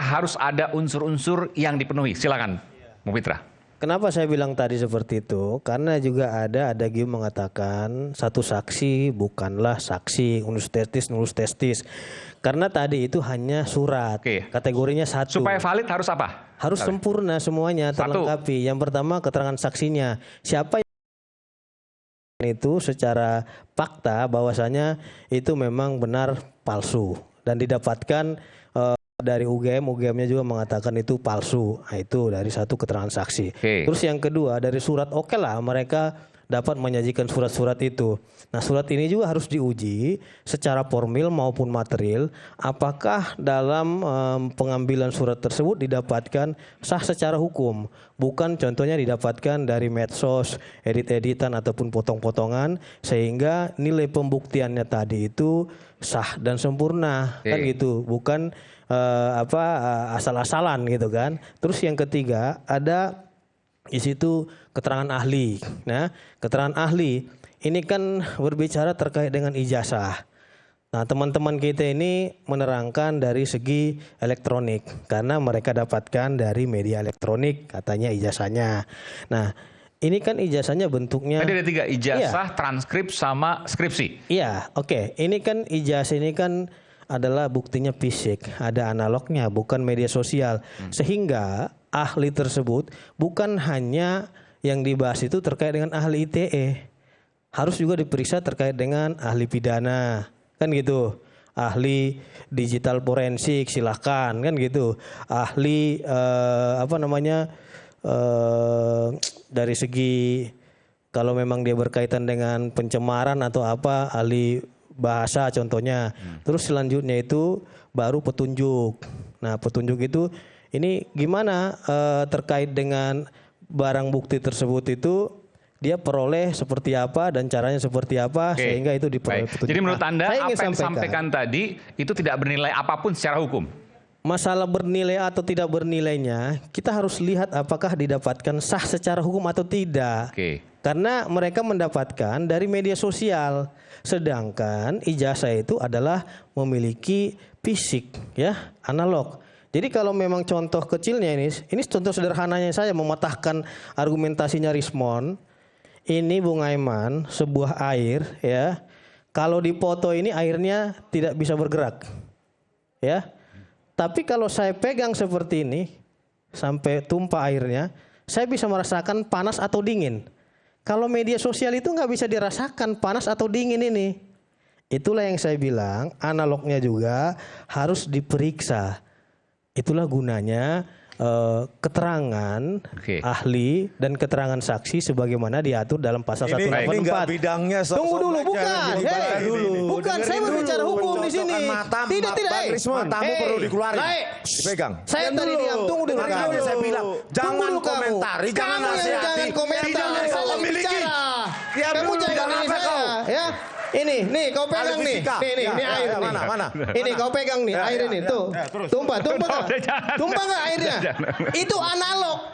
harus ada unsur-unsur yang dipenuhi? Silakan, Bung Pitra. Kenapa saya bilang tadi seperti itu? Karena juga ada adagium mengatakan satu saksi bukanlah saksi, unus testis. Karena tadi itu hanya surat, kategorinya satu. Supaya valid harus apa? Harus sempurna semuanya, terlengkapi. Yang pertama keterangan saksinya. Siapa yang itu secara fakta bahwasanya itu memang benar palsu. Dan didapatkan dari UGM-nya juga mengatakan itu palsu. Nah, itu dari satu keterangan saksi. Terus yang kedua dari surat, oke lah mereka dapat menyajikan surat-surat itu. Nah, surat ini juga harus diuji secara formil maupun material. Apakah dalam pengambilan surat tersebut didapatkan sah secara hukum? Bukan contohnya didapatkan dari medsos, edit-editan ataupun potong-potongan, sehingga nilai pembuktiannya tadi itu sah dan sempurna, kan gitu. Bukan asal-asalan gitu kan. Terus yang ketiga ada di situ keterangan ahli. Nah, keterangan ahli ini kan berbicara terkait dengan ijazah. Nah, teman-teman kita ini menerangkan dari segi elektronik karena mereka dapatkan dari media elektronik katanya ijazahnya. Nah, ini kan ijazahnya bentuknya. Tadi ada 3, ijazah, transkrip, sama skripsi. Iya, oke. Ini kan ijazah ini kan adalah buktinya fisik, ada analognya, bukan media sosial. Sehingga ahli tersebut bukan hanya yang dibahas itu terkait dengan ahli ITE, harus juga diperiksa terkait dengan ahli pidana, kan gitu. Ahli digital forensik silahkan, kan gitu. Ahli dari segi kalau memang dia berkaitan dengan pencemaran atau apa, ahli bahasa contohnya. Terus selanjutnya itu baru petunjuk. Nah, petunjuk itu ini gimana terkait dengan barang bukti tersebut itu dia peroleh seperti apa dan caranya seperti apa sehingga itu diperoleh petunjuk. Jadi menurut Anda apa yang disampaikan tadi itu tidak bernilai apapun secara hukum? Masalah bernilai atau tidak bernilainya kita harus lihat apakah didapatkan sah secara hukum atau tidak. Karena mereka mendapatkan dari media sosial, sedangkan ijazah itu adalah memiliki fisik, ya, analog. Jadi kalau memang contoh kecilnya ini contoh sederhananya saya mematahkan argumentasinya Rismond. Ini Bung Aiman, sebuah air, ya, kalau dipoto ini airnya tidak bisa bergerak, ya. Tapi kalau saya pegang seperti ini sampai tumpah airnya, saya bisa merasakan panas atau dingin. Kalau media sosial itu nggak bisa dirasakan panas atau dingin ini. Itulah yang saya bilang analognya juga harus diperiksa. Itulah gunanya keterangan ahli dan keterangan saksi sebagaimana diatur dalam pasal 184. Ini nggak bidangnya. Tunggu dulu, bukan. Bukan, saya berbicara hukum di sini. Tidak. Matamu perlu dikeluarin. Dipegang. Saya tadi diam. Tunggu dulu. Makanya saya bilang, jangan komentari, jangan nasihati. Jangan komentar. Saya memiliki. Kamu jangan apa kau? Ya. Ini, nih kau pegang nih. Ini air nih. Mana? Ini kau pegang nih, air ini. Tuh. Tumpah nggak? Tumpah nggak airnya? Itu analog.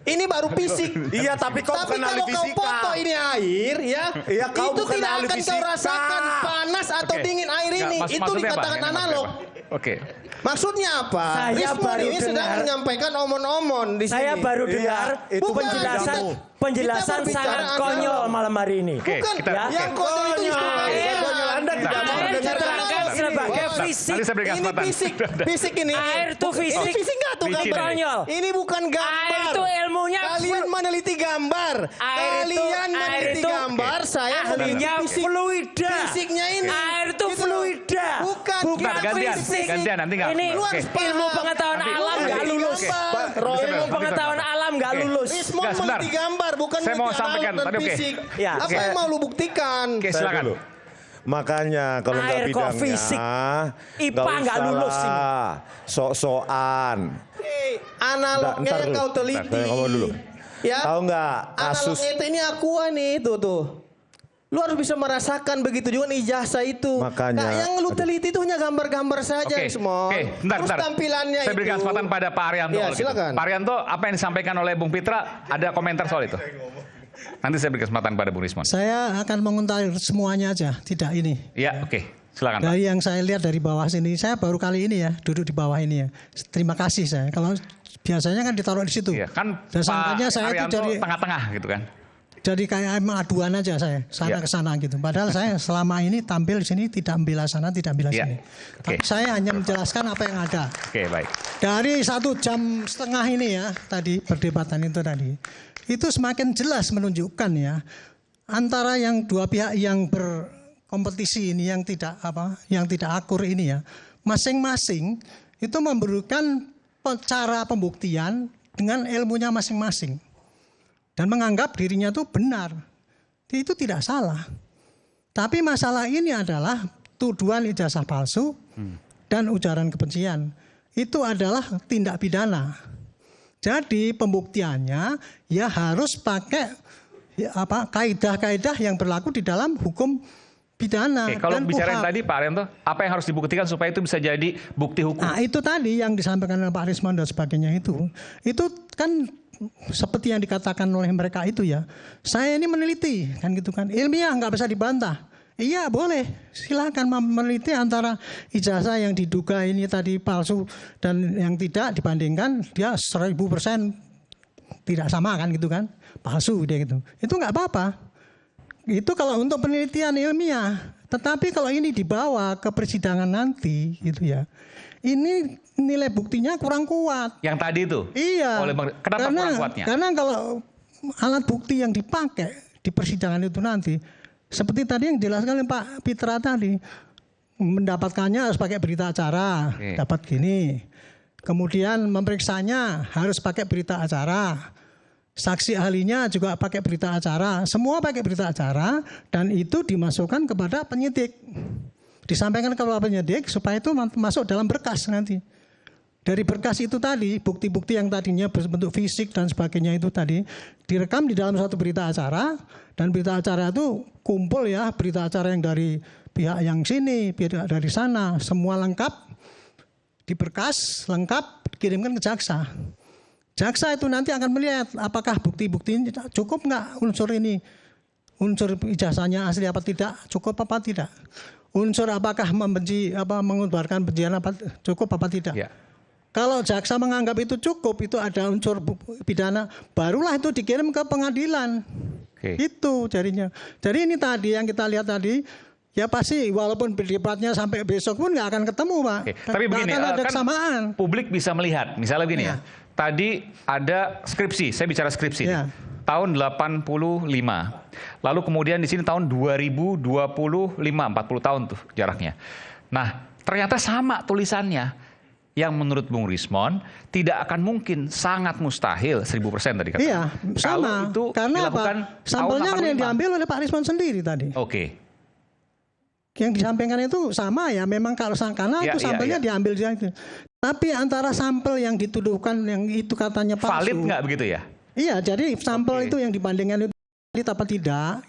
Ini baru fisik. Iya, tapi kau bukan ahli fisika. Tapi kalau kau foto ini air, ya, itu tidak akan kau rasakan panas atau dingin air ini. Itu dikatakan analog. Maksudnya apa? Rismond ini sedang menyampaikan omon-omon di sini. Saya baru dengar penjelasan sangat konyol malam hari ini. Bukan, yang konyol itu konyol. Anda tidak mau mendengarkan sebagai fisik. Ini fisik ini. Air itu fisik. Fisik nggak tuh gambar? Ini bukan gambar. Air itu ilmunya. Kalian meneliti gambar. Kalian meneliti gambar. Saya ahlinya fluida. Fisiknya ini. Air itu fluida. Bukan. Gantian nanti nggak. Ini ilmu pengetahuan alam nggak lulus. Ilmu pengetahuan alam nggak lulus. Rismond meneliti gambar, bukan saya mau sampaikan tadi. Apa yang mau lu buktikan? Silakan. Makanya kalau nggak bidangnya, IPA nggak lulus ini. Sok-sokan. Analognya yang kau teliti. Ya. Tahu nggak kasus? Analognya ini aqua nih tuh. Lu harus bisa merasakan begitu juga ijazah itu. Makanya. Nah, yang lu teliti itu hanya gambar-gambar saja, semua. Terus tampilannya saya berikan kesempatan pada Pak Arianto. Ya, silakan. Pak Arianto, apa yang disampaikan oleh Bung Pitra, ada komentar soal itu? Nanti saya beri kesempatan pada Bung Rismond. Saya akan mengomentari semuanya aja, tidak ini. Ya, Silakan, Pak. Dari yang saya lihat dari bawah sini, saya baru kali ini ya duduk di bawah ini ya. Terima kasih saya. Kalau biasanya kan ditaruh di situ. Iya, kan Dan Pak sangkanya saya itu Arianto jadi tengah-tengah gitu kan. Jadi kayak emang aduan aja saya, sana ke sana gitu. Padahal saya selama ini tampil di sini tidak membela sana, tidak membela sini. Tapi saya hanya menjelaskan apa yang ada. Oke, baik. Dari 1,5 jam ini ya, tadi perdebatan itu tadi, itu semakin jelas menunjukkan ya, antara yang dua pihak yang berkompetisi ini, yang tidak akur ini ya, masing-masing itu memberikan cara pembuktian dengan ilmunya masing-masing. Dan menganggap dirinya itu benar. Itu tidak salah. Tapi masalah ini adalah tuduhan ijazah palsu dan ujaran kebencian. Itu adalah tindak pidana. Jadi pembuktiannya ya harus pakai kaidah-kaidah yang berlaku di dalam hukum pidana. Kalau dan bicara yang tadi Pak Arianto, apa yang harus dibuktikan supaya itu bisa jadi bukti hukum? Nah itu tadi yang disampaikan oleh Pak Rismon dan sebagainya itu kan seperti yang dikatakan oleh mereka itu ya. Saya ini meneliti kan gitu kan. Ilmiah nggak bisa dibantah. Iya boleh, silakan meneliti antara ijazah yang diduga ini tadi palsu dan yang tidak dibandingkan dia 1000% tidak sama kan gitu kan. Palsu dia gitu. Itu nggak apa-apa. Itu kalau untuk penelitian ilmiah. Tetapi kalau ini dibawa ke persidangan nanti gitu ya. Ini nilai buktinya kurang kuat. Yang tadi itu? Iya. Kenapa kurang kuatnya? Karena kalau alat bukti yang dipakai di persidangan itu nanti, seperti tadi yang dijelaskan oleh Pak Pitra tadi, mendapatkannya harus pakai berita acara, dapat gini. Kemudian memeriksanya harus pakai berita acara. Saksi ahlinya juga pakai berita acara. Semua pakai berita acara dan itu dimasukkan kepada penyidik. Disampaikan kepada penyidik supaya itu masuk dalam berkas nanti. Dari berkas itu tadi, bukti-bukti yang tadinya berbentuk fisik dan sebagainya itu tadi, direkam di dalam suatu berita acara, dan berita acara itu kumpul ya, berita acara yang dari pihak yang sini, pihak dari sana, semua lengkap, di berkas, lengkap, dikirimkan ke jaksa. Jaksa itu nanti akan melihat apakah bukti-bukti ini cukup nggak unsur ini, unsur ijazahnya asli apa tidak, cukup apa tidak. Unsur apakah membenci, mengubarkan kebencian apa cukup apa tidak. Ya. Kalau jaksa menganggap itu cukup, itu ada unsur pidana, barulah itu dikirim ke pengadilan. Itu jadinya. Jadi ini tadi yang kita lihat tadi, ya pasti walaupun berdebatnya sampai besok pun nggak akan ketemu, Pak. Tapi begini, akan ada kesamaan. Publik bisa melihat, misalnya begini ya. Tadi ada skripsi, saya bicara skripsi. Ya. Tahun 85. Lalu kemudian di sini tahun 2025, 40 tahun tuh jaraknya. Nah, ternyata sama tulisannya. Yang menurut Bung Rismon tidak akan mungkin, sangat mustahil 1000% tadi kata. Iya, sama. Kalau itu karena dilakukan apa? Sampelnya kan yang diambil oleh Pak Rismon sendiri tadi. Oke. Yang disampaikan itu sama ya, memang kalau karena itu sampelnya diambil dari itu. Tapi antara sampel yang dituduhkan yang itu katanya palsu. Valid nggak begitu ya? Iya, jadi sampel itu yang dibandingkan itu valid apa tidak,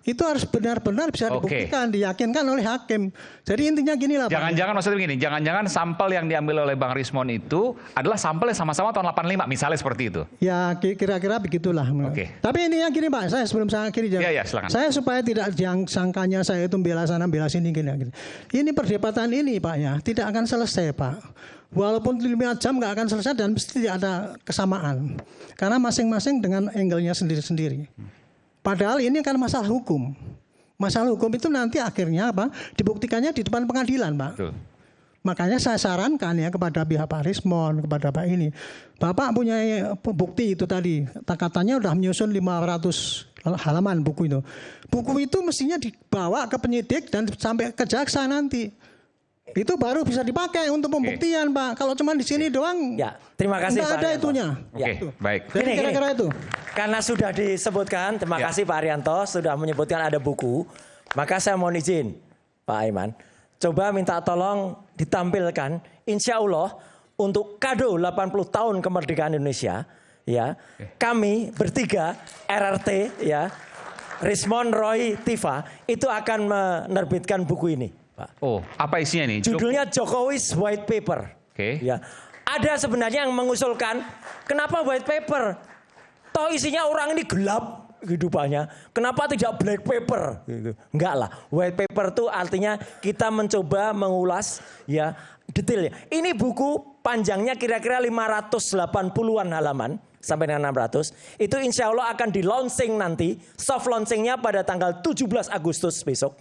itu harus benar-benar bisa dibuktikan, diyakinkan oleh hakim. Jadi intinya gini lah. Jangan-jangan maksudnya begini, jangan-jangan sampel yang diambil oleh Bang Rismon itu adalah sampel yang sama-sama tahun 85, misalnya seperti itu. Ya, kira-kira begitulah. Tapi intinya gini Pak, saya sebelum saya akhiri, saya supaya tidak sangkanya saya itu bela sana bela sini gini. Ini perdebatan ini Pak ya, tidak akan selesai Pak. Walaupun 5 jam nggak akan selesai dan mesti tidak ada kesamaan. Karena masing-masing dengan angle-nya sendiri-sendiri. Padahal ini kan masalah hukum. Masalah hukum itu nanti akhirnya apa? Dibuktikannya di depan pengadilan, Pak. Betul. Makanya saya sarankan ya kepada pihak Pak Rismon, kepada Pak ini. Bapak punya bukti itu tadi. Katanya udah menyusun 500 halaman buku itu. Buku itu mestinya dibawa ke penyidik dan sampai ke jaksa nanti. Itu baru bisa dipakai untuk pembuktian, Pak. Kalau cuma di sini doang, ya, terima kasih Pak. Nggak ada itunya. Baik. Jadi kira-kira itu. Karena sudah disebutkan, terima kasih Pak Arianto sudah menyebutkan ada buku. Maka saya mohon izin, Pak Aiman, coba minta tolong ditampilkan, insya Allah untuk kado 80 tahun kemerdekaan Indonesia, ya, kami bertiga RRT, ya, Rismon, Roy, Tifa, itu akan menerbitkan buku ini. Pak. Oh, apa isinya nih? Judulnya Jokowi's White Paper. Ya. Ada sebenarnya yang mengusulkan, kenapa white paper? Toh isinya orang ini gelap, kehidupannya. Kenapa tidak black paper? Gitu. Enggak lah. White paper itu artinya kita mencoba mengulas ya detailnya. Ini buku panjangnya kira-kira 580-an halaman sampai dengan 600. Itu insya Allah akan di launching nanti. Soft launchingnya pada tanggal 17 Agustus besok.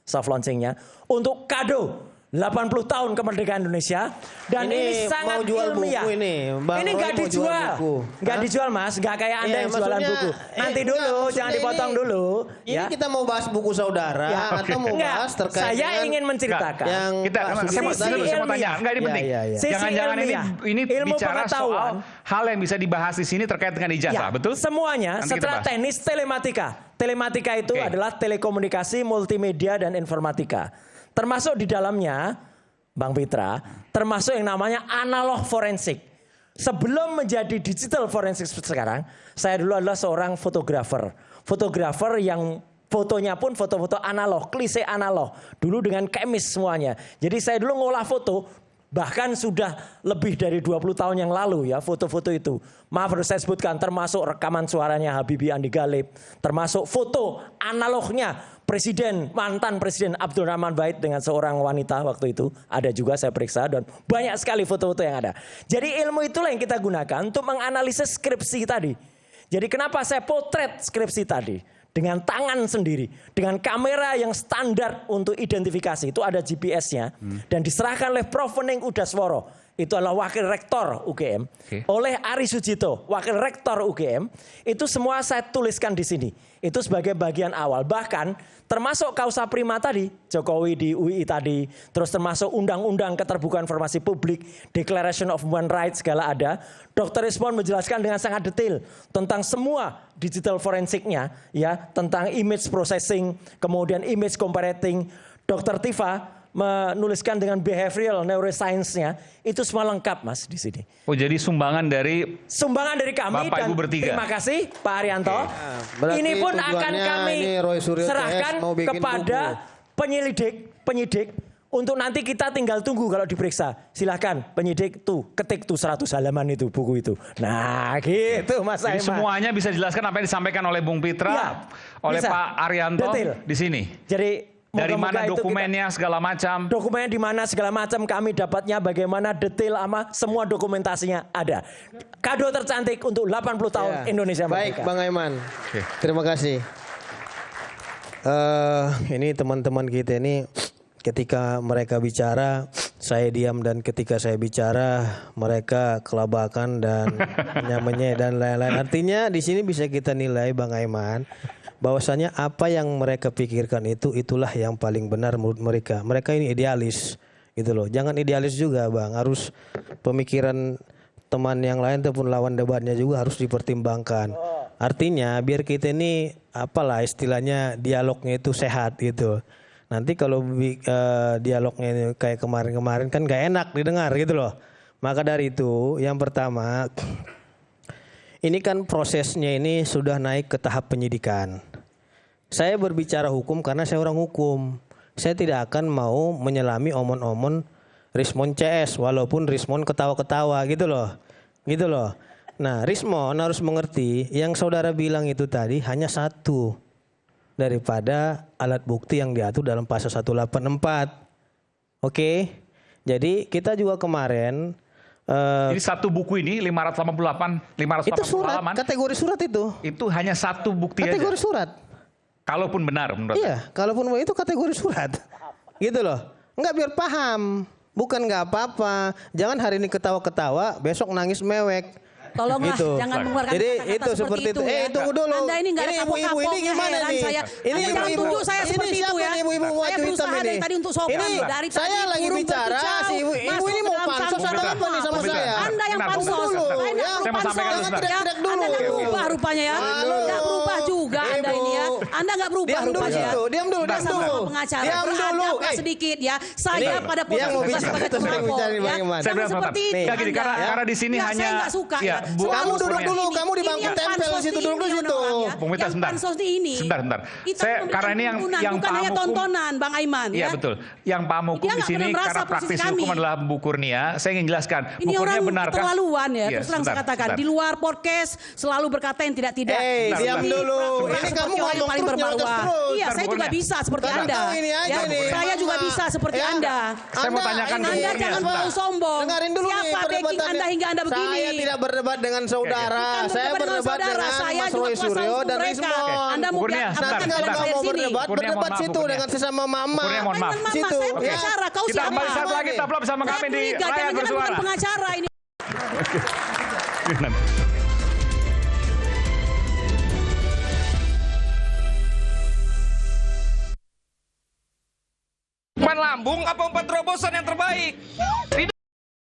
Soft launchingnya untuk kado 80 tahun kemerdekaan Indonesia dan ini sangat ilmiah. Ini nggak dijual, nggak dijual Mas, nggak kayak Anda yang jualan buku. Nanti dulu, jangan dipotong dulu. Ini kita mau bahas buku saudara atau mau bahas terkait saya ingin menceritakan. Saya mau tanya, enggak ini penting. Jangan-jangan ini bicara soal hal yang bisa dibahas di sini terkait dengan ijazah, betul? Semuanya, setelah teknis telematika. Telematika itu adalah telekomunikasi, multimedia dan informatika. Termasuk di dalamnya, Bang Pitra, termasuk yang namanya analog forensik. Sebelum menjadi digital forensik sekarang, saya dulu adalah seorang fotografer. Fotografer yang fotonya pun foto-foto analog, klise analog. Dulu dengan kemis semuanya. Jadi saya dulu ngolah foto, bahkan sudah lebih dari 20 tahun yang lalu ya foto-foto itu. Maaf harus saya sebutkan, termasuk rekaman suaranya Habibie Andi Galib. Termasuk foto analognya mantan presiden Abdul Rahman Wahid dengan seorang wanita waktu itu. Ada juga saya periksa dan banyak sekali foto-foto yang ada. Jadi ilmu itulah yang kita gunakan untuk menganalisis skripsi tadi. Jadi kenapa saya potret skripsi tadi? Dengan tangan sendiri. Dengan kamera yang standar untuk identifikasi. Itu ada GPS-nya. Dan diserahkan oleh Prof. Wening Udasworo. Itu adalah wakil rektor UGM. Oleh Ari Sujito, wakil rektor UGM. Itu semua saya tuliskan di sini. Itu sebagai bagian awal. Bahkan termasuk kausa prima tadi, Jokowi di UI tadi. Terus termasuk undang-undang keterbukaan informasi publik, Declaration of Human Rights segala ada. Dr. Ismon menjelaskan dengan sangat detail tentang semua digital forensiknya. Ya, tentang image processing, kemudian image comparating. Dr. Tifa menuliskan dengan behavioral neuroscience-nya, itu semua lengkap Mas di sini. Oh, jadi sumbangan dari kami Bapak dan Ibu bertiga. Terima kasih Pak Haryanto. Ini pun akan kami serahkan kepada penyidik untuk nanti kita tinggal tunggu kalau diperiksa. Silahkan penyidik tuh ketik tuh 100 halaman itu buku itu. Nah gitu Mas Aiman. Jadi semuanya bisa dijelaskan apa yang disampaikan oleh Bung Pitra, oleh bisa. Pak Haryanto di sini. Jadi dari mana dokumennya segala macam. Dokumennya di mana segala macam kami dapatnya bagaimana detail sama semua dokumentasinya ada. Kado tercantik untuk 80 tahun Indonesia Merdeka. Baik Bang Aiman. Terima kasih. Ini teman-teman kita ini ketika mereka bicara saya diam dan ketika saya bicara mereka kelabakan dan nyamanya dan lain-lain. Artinya di sini bisa kita nilai Bang Aiman bahwasanya apa yang mereka pikirkan itulah yang paling benar menurut mereka. Mereka ini idealis gitu loh. Jangan idealis juga Bang, harus pemikiran teman yang lain ataupun lawan debatnya juga harus dipertimbangkan. Artinya biar kita ini apalah istilahnya dialognya itu sehat gitu. Nanti kalau dialognya ini kayak kemarin-kemarin kan gak enak didengar gitu loh. Maka dari itu yang pertama, ini kan prosesnya ini sudah naik ke tahap penyidikan. Saya berbicara hukum karena saya orang hukum. Saya tidak akan mau menyelami omon-omon Rismon CS walaupun Rismon ketawa-ketawa gitu loh. Gitu loh. Nah, Rismon harus mengerti yang saudara bilang itu tadi hanya satu daripada alat bukti yang diatur dalam pasal 184. Oke. Jadi kita juga kemarin jadi satu buku ini 588 itu surat, halaman. Kategori surat itu. Itu hanya satu bukti kategori aja. Surat. Kalaupun benar menurut Iya, kalaupun itu kategori surat. Gitu loh. Enggak biar paham. Bukan enggak apa-apa. Jangan hari ini ketawa-ketawa, besok nangis mewek. Tolonglah gitu. Jangan mengeluarkan Jadi kata-kata itu seperti itu. Ya. Tunggu dulu. Anda ini enggak ada Ini ibu-ibu ini gimana nih? Saya. Ini jangan tunjuk saya seperti itu ya. Ibu-ibu saya berusaha dari tadi untuk sopan. Ini dari saya tadi lagi bicara, si ibu ini mau pansos atau apa nih sama saya? Anda yang pansos. Saya mau sampaikan teriak-teriak dulu. Anda enggak berubah rupanya ya. Enggak berubah juga Anda ini ya. Anda nggak berubah. Diam dulu rupanya. situ, diam dulu, diam Sama dulu. pengacara. Diam dulu. Beradablah sedikit ya. Saya pada dia mau posisi bicara, sebagai terus saya pelapor, bicara ya. bagaimana? Saya Jangan bilang seperti sebentar. itu. Nggak gini, Anda. karena di sini Ya, hanya- saya nggak suka ya, ya. Bu- Selalu Kamu duduk seperti dulu, ini. kamu di Ini bangku yang tempel pansos situ, ini duduk di situ. orang-orang ya. Bung Mita, Yang sebentar. pansos ini. Sebentar. Kita Saya memberikan karena ini tuntunan, yang bukan paham hanya hukum. tontonan, Bang Aiman. Iya ya. betul. Yang paham hukum Dia di nggak sini pernah merasa karena praktisi posisi kami. hukum adalah Bu Kurnia. Saya ingin jelaskan. Ini Bu Kurnia orang benarkah? keterlaluan ya, Iya, terus terang saya sebentar, katakan. sebentar. Di luar podcast selalu berkata yang tidak-tidak. Bentar, diam bentar. dulu. Ini Ini kamu kamu orang yang ngomong paling terus, nyerocos bermarwah. terus. Iya, Bentar, saya Bu juga Kurnia. bisa seperti Bentar, Anda. tahu ini aja Ya, nih. saya juga Mama. bisa seperti Ya. Anda. Saya mau tanyakan Anda Bu Kurnia. jangan Sebentar. mau sombong. Dengarin dulu nih Siapa backing perdebatannya. Anda hingga Anda begini? Saya tidak berdebat dengan saudara. Bukan Saya berdebat dengan berdebat saudara. dengan Saya Mas juga Roy kuasa Suryo hukum dan mereka. Rismon. Anda Bu mau Kurnia, bilang sebentar, Nanti kalau sebentar. kamu mau sini. berdebat, Kurnia, mohon berdebat maaf, Bu situ Kurnia. dengan sesama mama. Kurnia, mohon maaf. Mama, Situ. saya Oke. pengacara. Kau Kita siapa? kembali satu lagi, taplap sama Saya kami di curiga, Rakyat jangan-jangan Bersuara. bukan pengacara ini. Umpan lambung apa umpan terobosan yang terbaik?